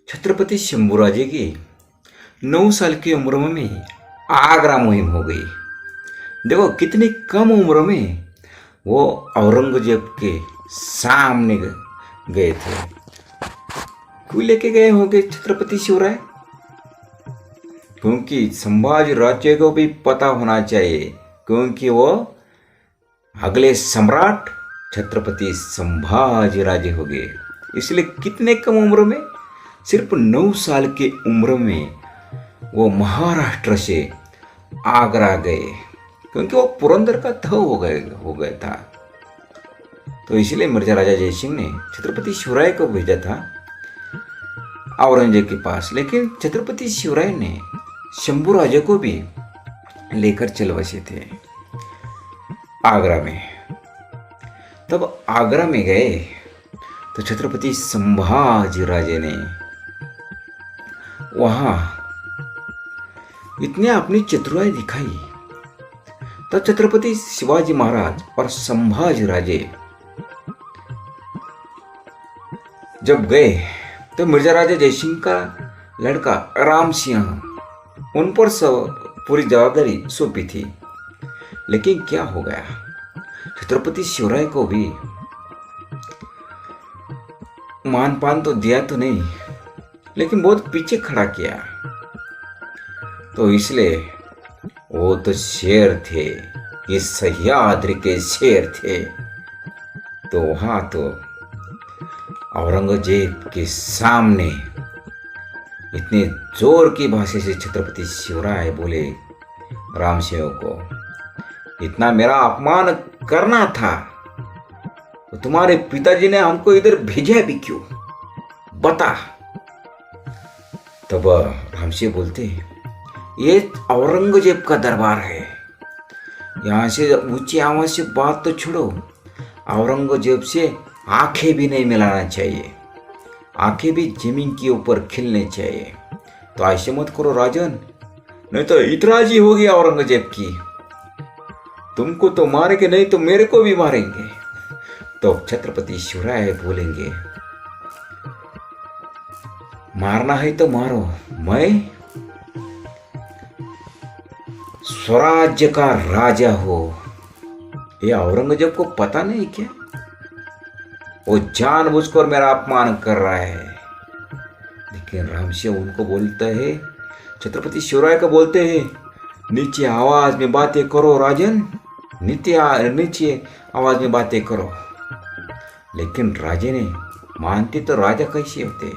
छत्रपति शंभूराजे की 9 साल की उम्र में आगरा मुहिम हो गई। देखो कितनी कम उम्र में वो औरंगजेब के सामने गए थे। क्यों लेके गए होंगे छत्रपति शिवराय? क्योंकि संभाजी राज्य को भी पता होना चाहिए, क्योंकि वो अगले सम्राट छत्रपति संभाजी राजे हो गए। इसलिए कितने कम उम्र में, सिर्फ 9 साल की उम्र में वो महाराष्ट्र से आगरा गए, क्योंकि वो पुरंदर का तह हो गया था। तो इसलिए मिर्जा राजा जयसिंह ने छत्रपति शिवराय को भेजा था औरंगजेब के पास। लेकिन छत्रपति शिवराय ने शंभू राजे को भी लेकर चल बसे थे आगरा में। तब आगरा में गए तो छत्रपति संभाजी राजे ने वहां इतने अपनी चतुराई दिखाई। तब छत्रपति शिवाजी महाराज और संभाजी राजे जब गए तो मिर्जा राजा जयसिंह का लड़का राम सिंह, उन पर पूरी जवाबदारी सौंपी थी। लेकिन क्या हो गया, छत्रपति शिवराय को भी मान पान तो दिया तो नहीं, लेकिन बहुत पीछे खड़ा किया। तो इसलिए वो तो शेर थे, ये सह्याद्री के शेर थे। तो वहां तो औरंगजेब के सामने इतने जोर की भाषा से छत्रपति शिवराय बोले राम सिंह को, इतना मेरा अपमान करना था तो तुम्हारे पिताजी ने हमको इधर भेजा भी क्यों, बता। तब राम सिंह बोलते, ये औरंगजेब का दरबार है, यहाँ से ऊंची आवाज से बात तो छोड़ो, औरंगजेब से आंखें भी नहीं मिलाना चाहिए, आंखें भी जमीन के ऊपर खिलने चाहिए। तो ऐसे मत करो राजन, नहीं तो इतराजी होगी औरंगजेब की, तुमको तो मारेंगे, नहीं तो मेरे को भी मारेंगे। तो छत्रपति शिवराय बोलेंगे, मारना है तो मारो, मैं स्वराज्य का राजा हो। ये औरंगजेब को पता नहीं क्या, वो जानबूझकर मेरा अपमान कर रहा है। लेकिन रामसिंह उनको बोलता है, छत्रपति शिवराय को बोलते हैं, नीचे आवाज में बातें करो राजन, नीचे आवाज में बातें करो। लेकिन राजे ने मानते तो राजा कैसे होते,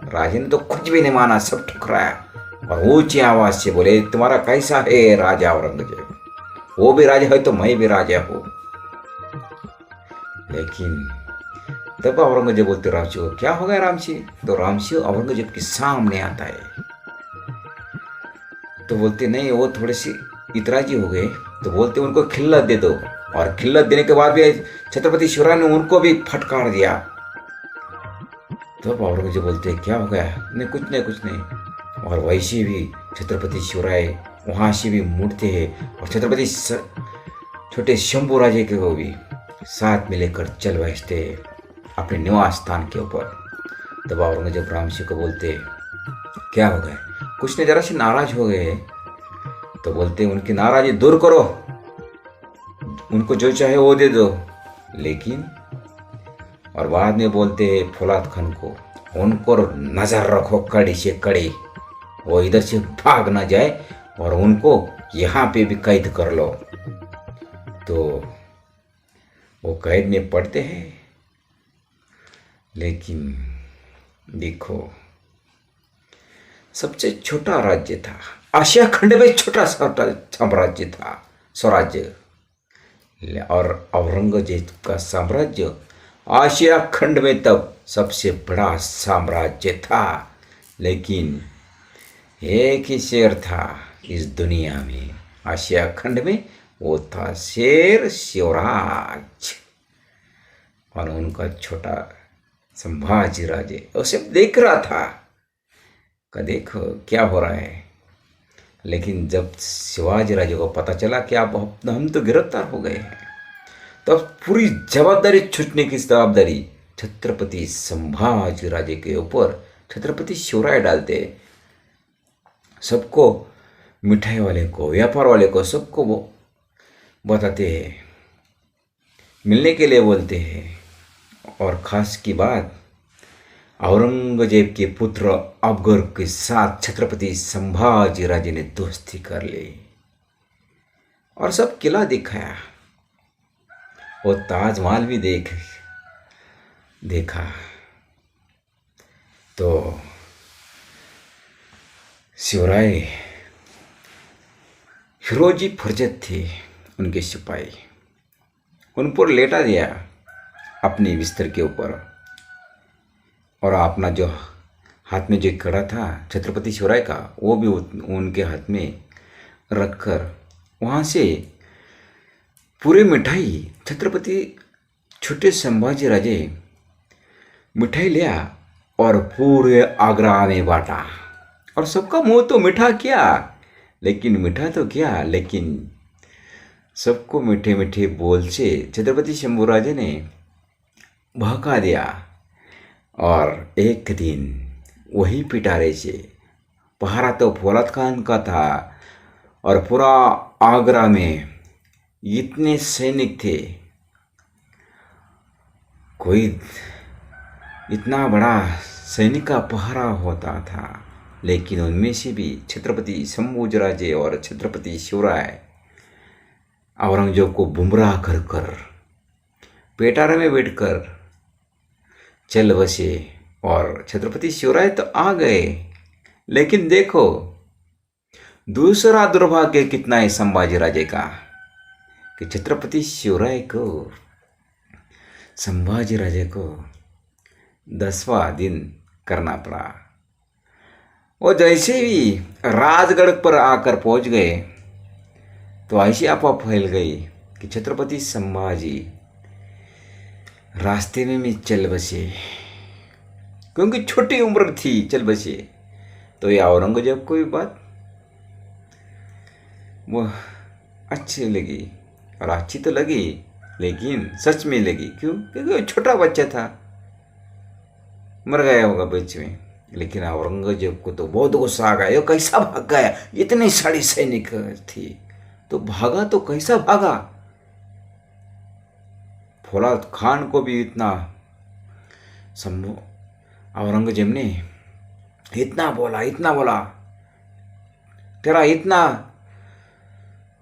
राजे ने तो कुछ भी नहीं माना, सब ठुकराया और ऊंची आवाज से बोले, तुम्हारा कैसा है राजा औरंगजेब, वो भी राजा है तो मैं भी राजा हूं। लेकिन तब औरंगजेब बोलते राम सिंह, क्या हो गया राम सिंह? तो राम सिंह औरंगजेब के सामने आता है तो बोलते, नहीं वो थोड़े से इतराजी हो गए, तो बोलते उनको खिल्लत दे दो। और खिल्लत देने के बाद भी छत्रपति शिवराय ने उनको भी फटकार दिया। तब औरंगजेब बोलते, क्या हो गया? नहीं कुछ नहीं। और वैसे भी छत्रपति शिवराय वहां से भी मुड़ते हैं और छत्रपति छोटे शंभू राजे के को भी साथ में लेकर चल बसते अपने निवास स्थान के ऊपर। तब औरंगजेब राम सिंह को बोलते, क्या हो गया? कुछ ने जरा से नाराज हो गए। तो बोलते, उनकी नाराजगी दूर करो, उनको जो चाहे वो दे दो। लेकिन और बाद में बोलते हैं फौलाद खान को, उनको नजर रखो कड़ी से कड़ी, वो इधर से भाग ना जाए और उनको यहाँ पे भी कैद कर लो। तो वो कैद में पड़ते हैं। लेकिन देखो, सबसे छोटा राज्य था, आशिया खंड में छोटा साम्राज्य था, स्वराज्य। और औरंगजेब का साम्राज्य आशिया खंड में तब सबसे बड़ा साम्राज्य था। लेकिन एक ही शेर था इस दुनिया में, आशिया खंड में, वो था शेर शिवराज। और उनका छोटा संभाजी राजे उसे देख रहा था कि देखो क्या हो रहा है। लेकिन जब शिवाजी राजे को पता चला कि अब हम तो गिरफ्तार हो गए हैं, तब पूरी जवाबदारी छूटने की जवाबदारी छत्रपति संभाजी राजे के ऊपर छत्रपति शिवराय डालते हैं। सबको, मिठाई वाले को, व्यापार वाले को, सबको वो बताते हैं, मिलने के लिए बोलते हैं। और खास की बात, औरंगजेब के पुत्र अकबर के साथ छत्रपति संभाजी राजे ने दोस्ती कर ली और सब किला दिखाया और ताजमहल भी देखा। तो शिवराय फिरोजी फरजत थे उनके सिपाही, उन पर लेटा दिया अपने बिस्तर के ऊपर, और अपना जो हाथ में जो कड़ा था छत्रपति शिवराय का, वो भी उनके हाथ में रखकर वहाँ से पूरी मिठाई, छत्रपति छोटे संभाजी राजे मिठाई लिया और पूरे आगरा में बांटा। और सबका मुंह तो मीठा किया, लेकिन सबको मीठे मीठे बोल से छत्रपति शंभूराजे ने बहका दिया। और एक दिन वही पिटारे से पहरा तो फौलाद खान का था, और पूरा आगरा में इतने सैनिक थे, कोई इतना बड़ा सैनिक का पहरा होता था, लेकिन उनमें से भी छत्रपति शंभूराजे और छत्रपति शिवराय औरंगजेब को गुमराह कर कर पेटारे में बैठकर चल बसे। और छत्रपति शिवराय तो आ गए, लेकिन देखो दूसरा दुर्भाग्य कितना है संभाजी राजे का, कि छत्रपति शिवराय को, संभाजी राजे को 10वां दिन करना पड़ा। वो जैसे ही राजगढ़ पर आकर पहुंच गए तो ऐसी अफवाह फैल गई कि छत्रपति संभाजी रास्ते में चल बसे, क्योंकि छोटी उम्र थी, चल बसे। तो ये औरंगजेब को भी बात वो अच्छी लगी, और अच्छी तो लगी, लेकिन सच में लगी। क्यों? क्योंकि वो छोटा बच्चा था, मर गया होगा बीच में। लेकिन औरंगजेब को तो बहुत गुस्सा आ गया, कैसा भाग गया, इतनी सारी सैनिक थी तो भागा, तो कैसा भागा। फौलाद खान को भी इतना औरंगजेब ने इतना बोला, तेरा इतना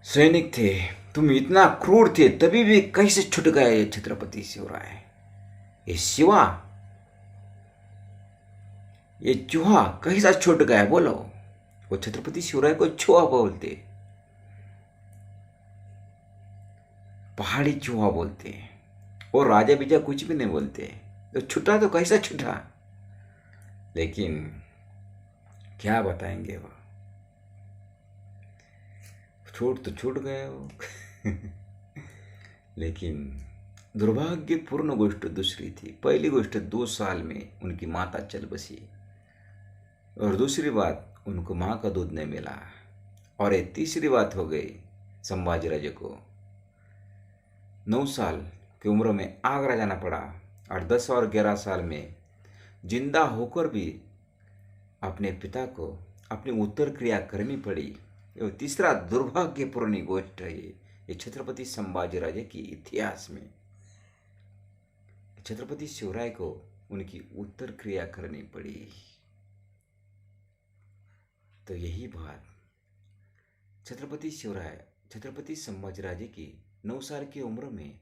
सैनिक थे, तुम इतना क्रूर थे, तभी भी कैसे छूट गए छत्रपति शिवराय। ये चूहा कैसा छूट गया, बोलो। वो छत्रपति शिवराय को चूहा बोलते, पहाड़ी चूहा बोलते, और राजा बीजा कुछ भी नहीं बोलते। तो छुटा तो कैसा छुटा, लेकिन क्या बताएंगे, वो छूट तो छूट गए वो। लेकिन दुर्भाग्यपूर्ण गोष्ट दूसरी थी। पहली गोष्ट, 2 साल में उनकी माता चल बसी, और दूसरी बात, उनको माँ का दूध नहीं मिला। और ये तीसरी बात हो गई, संभाजी राजे को 9 साल की उम्र में आगरा जाना पड़ा, और 10 और 11 साल में जिंदा होकर भी अपने पिता को अपनी उत्तर क्रिया करनी पड़ी। ये तीसरा दुर्भाग्यपूर्ण गोष्ट है ये छत्रपति संभाजी राजे की इतिहास में। छत्रपति शिवराय को उनकी उत्तर क्रिया करनी पड़ी। तो यही बात छत्रपति संभाजी राजे की 9 साल की उम्र में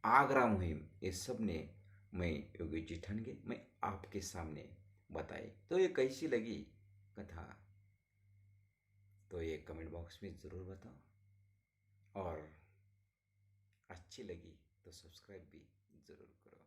आगरा मुहिम, ये सब ने मैं योगी जी ठानगे मैं आपके सामने बताई। तो ये कैसी लगी कथा, तो ये कमेंट बॉक्स में ज़रूर बताओ, और अच्छी लगी तो सब्सक्राइब भी ज़रूर करो।